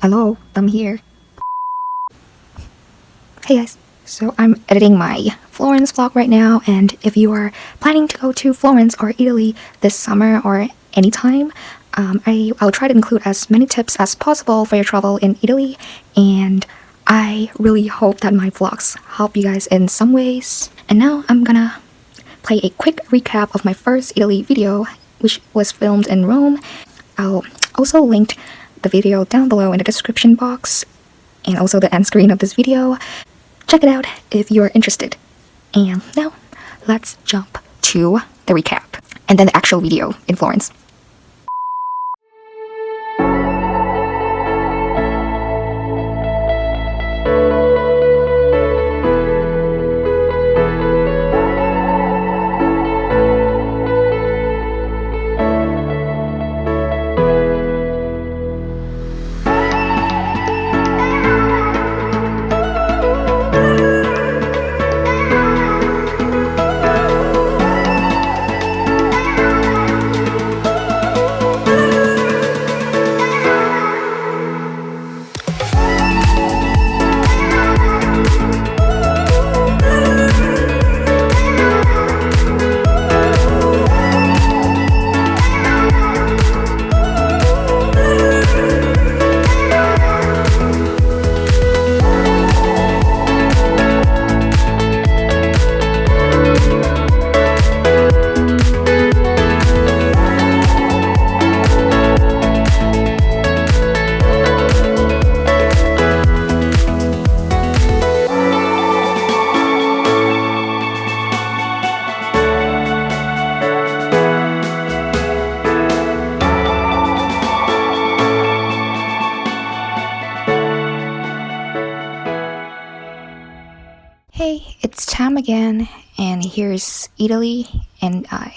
Hello, I'm here. Hey guys, so I'm editing my Florence vlog right now, and if you are planning to go to Florence or Italy this summer or anytime, I'll try to include as many tips as possible for your travel in Italy, and I really hope that my vlogs help you guys in some ways. And now I'm gonna play a quick recap of my first Italy video, which was filmed in Rome. I'll also link the video down below in the description box and also the end screen of this video. Check it out if you're interested. And now let's jump to the recap and then the actual video in Florence. Hey, it's Tam again, and here's Italy and I.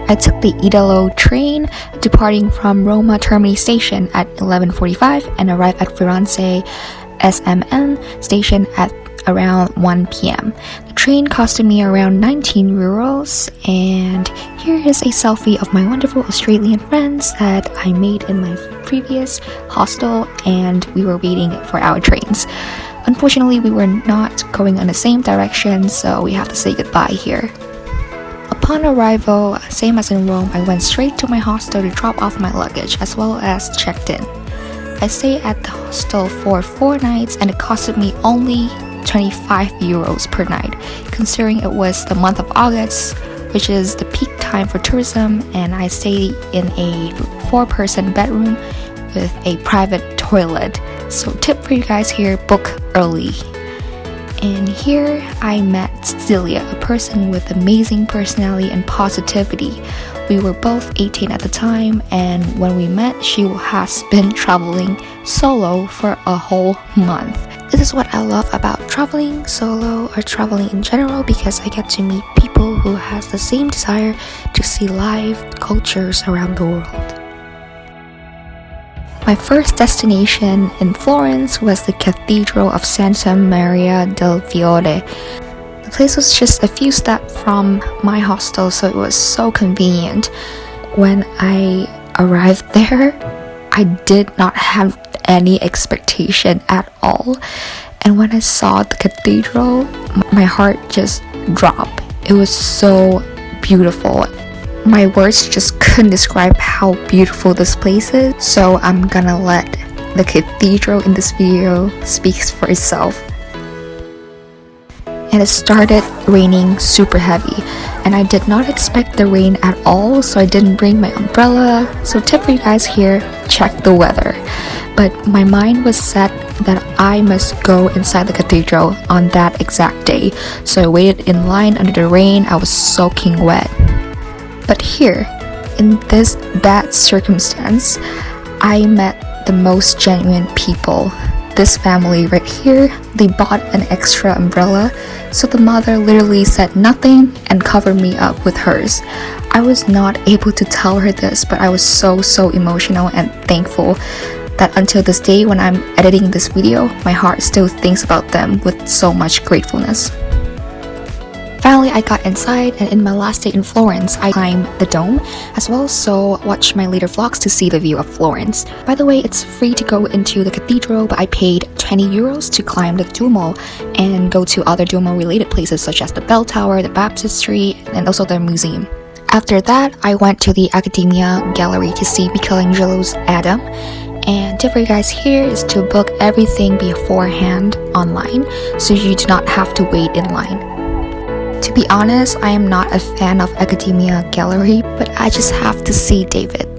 I took the Italo train, departing from Roma Termini station at 11:45 and arrived at Firenze SMN station at around 1 p.m. The train costed me around 19 euros, and here is a selfie of my wonderful Australian friends that I made in my previous hostel, and we were waiting for our trains. Unfortunately, we were not going in the same direction, so we have to say goodbye here. Upon arrival, same as in Rome, I went straight to my hostel to drop off my luggage as well as checked in. I stayed at the hostel for 4 nights, and it costed me only 25 euros per night, considering it was the month of August, which is the peak time for tourism, and I stayed in a 4-person bedroom with a private toilet. So tip for you guys here, book early. And here I met Celia, a person with amazing personality and positivity. We were both 18 at the time, and when we met, she has been traveling solo for a whole month. This is what I love about traveling solo or traveling in general, because I get to meet people who has the same desire to see live cultures around the world. My first destination in Florence was the Cathedral of Santa Maria del Fiore. The place was just a few steps from my hostel, so it was so convenient. When I arrived there, I did not have any expectation at all, and when I saw the cathedral, my heart just dropped. It was so beautiful. My words just couldn't describe how beautiful this place is, so I'm gonna let the cathedral in this video speak for itself. And it started raining super heavy, and I did not expect the rain at all, so I didn't bring my umbrella. So tip for you guys here, check the weather. But my mind was set that I must go inside the cathedral on that exact day, so I waited in line under the rain. I was soaking wet. But here, in this bad circumstance, I met the most genuine people. This family right here, they bought an extra umbrella, so the mother literally said nothing and covered me up with hers. I was not able to tell her this, but I was so emotional and thankful. that until this day when I'm editing this video, my heart still thinks about them with so much gratefulness. Finally, I got inside, and in my last day in Florence, I climbed the dome as well, so watch my later vlogs to see the view of Florence. By the way, it's free to go into the cathedral, but I paid 20 euros to climb the Duomo and go to other Duomo related places such as the Bell Tower, the Baptistry, and also the museum. After that, I went to the Accademia Gallery to see Michelangelo's Adam. And tip for you guys here is to book everything beforehand online so you do not have to wait in line. To be honest, I am not a fan of Accademia Gallery, but I just have to see David.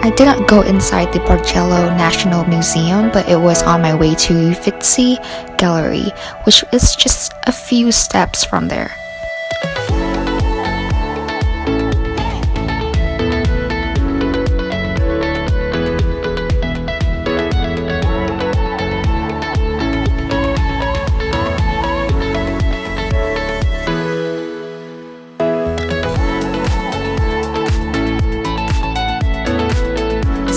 I didn't go inside the Bargello National Museum, but it was on my way to Uffizi Gallery, which is just a few steps from there.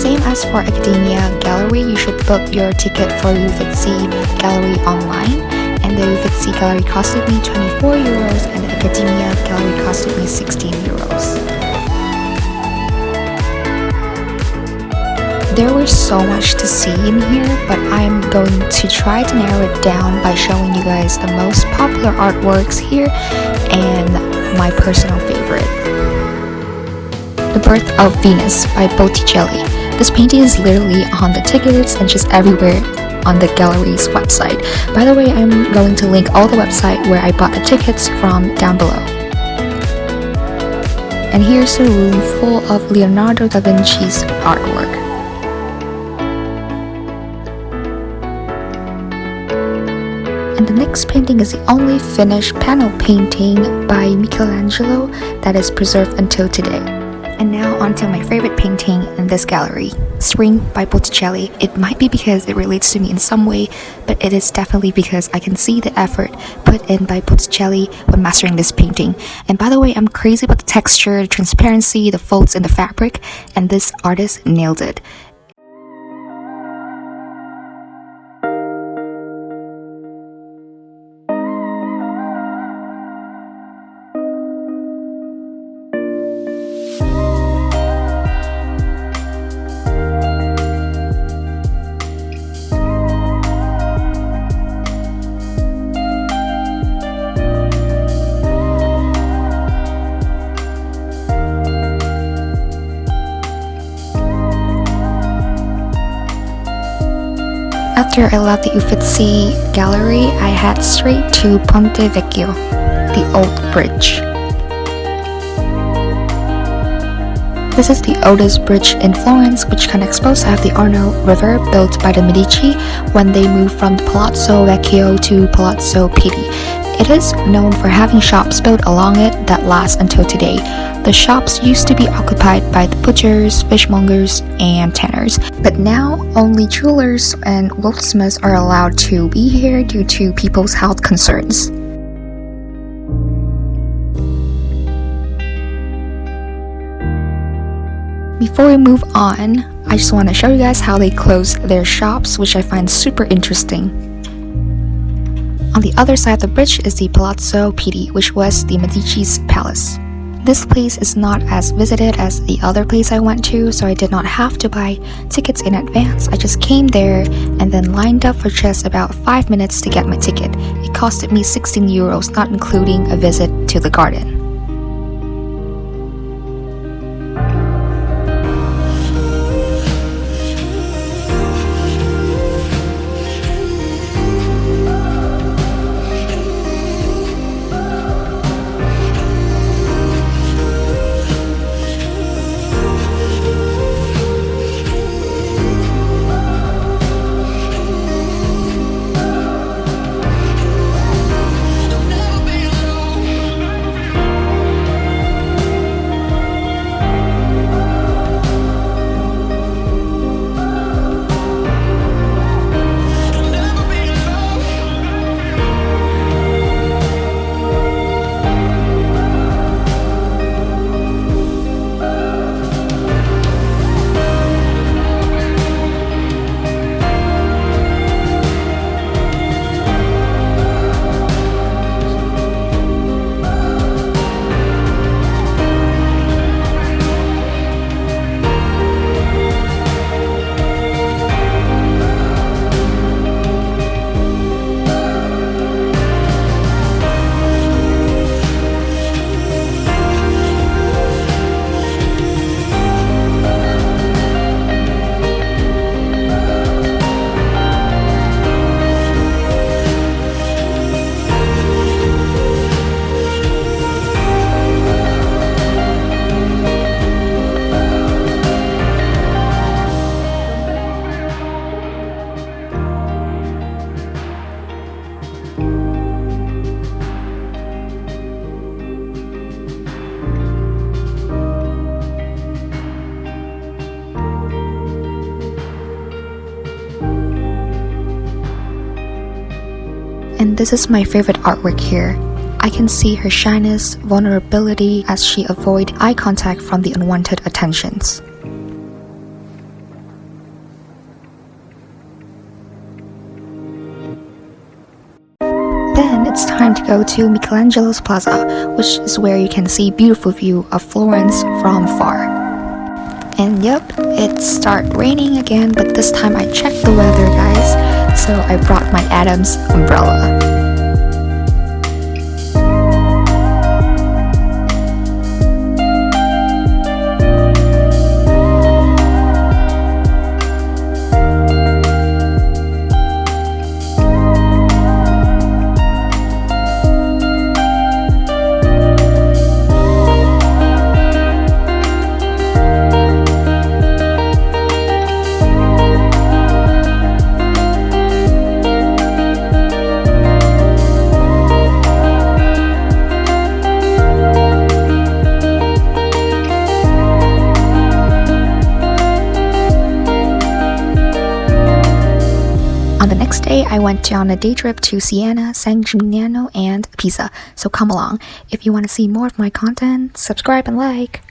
Same as for Accademia Gallery, you should book your ticket for Uffizi Gallery online, and the Uffizi Gallery costed me 24 euros and the Accademia Gallery costed me 16 euros. There was so much to see in here, but I'm going to try to narrow it down by showing you guys the most popular artworks here and my personal favorite. The Birth of Venus by Botticelli. This painting is literally on the tickets and just everywhere on the gallery's website. By the way, I'm going to link all the website where I bought the tickets from down below. And here's a room full of Leonardo da Vinci's artwork. And the next painting is the only finished panel painting by Michelangelo that is preserved until today. And now onto my favorite painting in this gallery, Spring by Botticelli. It might be because it relates to me in some way, but it is definitely because I can see the effort put in by Botticelli when mastering this painting. And by the way, I'm crazy about the texture, the transparency, the folds in the fabric, and this artist nailed it. After I left the Uffizi Gallery, I head straight to Ponte Vecchio, the old bridge. This is the oldest bridge in Florence, which connects both sides of the Arno River, built by the Medici when they moved from the Palazzo Vecchio to Palazzo Pitti. It is known for having shops built along it that last until today. The shops used to be occupied by the butchers, fishmongers, and tanners, but now only jewelers and goldsmiths are allowed to be here due to people's health concerns. Before we move on, I just want to show you guys how they close their shops, which I find super interesting. On the other side of the bridge is the Palazzo Pitti, which was the Medici's palace. This place is not as visited as the other place I went to, so I did not have to buy tickets in advance. I just came there and then lined up for just about 5 minutes to get my ticket. It costed me 16 euros, not including a visit to the garden. And this is my favorite artwork here. I can see her shyness, vulnerability as she avoids eye contact from the unwanted attentions. Then it's time to go to Michelangelo's Plaza, which is where you can see beautiful view of Florence from far. And yep, it started raining again, but this time I checked the weather, guys, so I brought my Adam's umbrella. On the next day, I went on a day trip to Siena, San Gimignano, and Pisa, so come along. If you want to see more of my content, subscribe and like.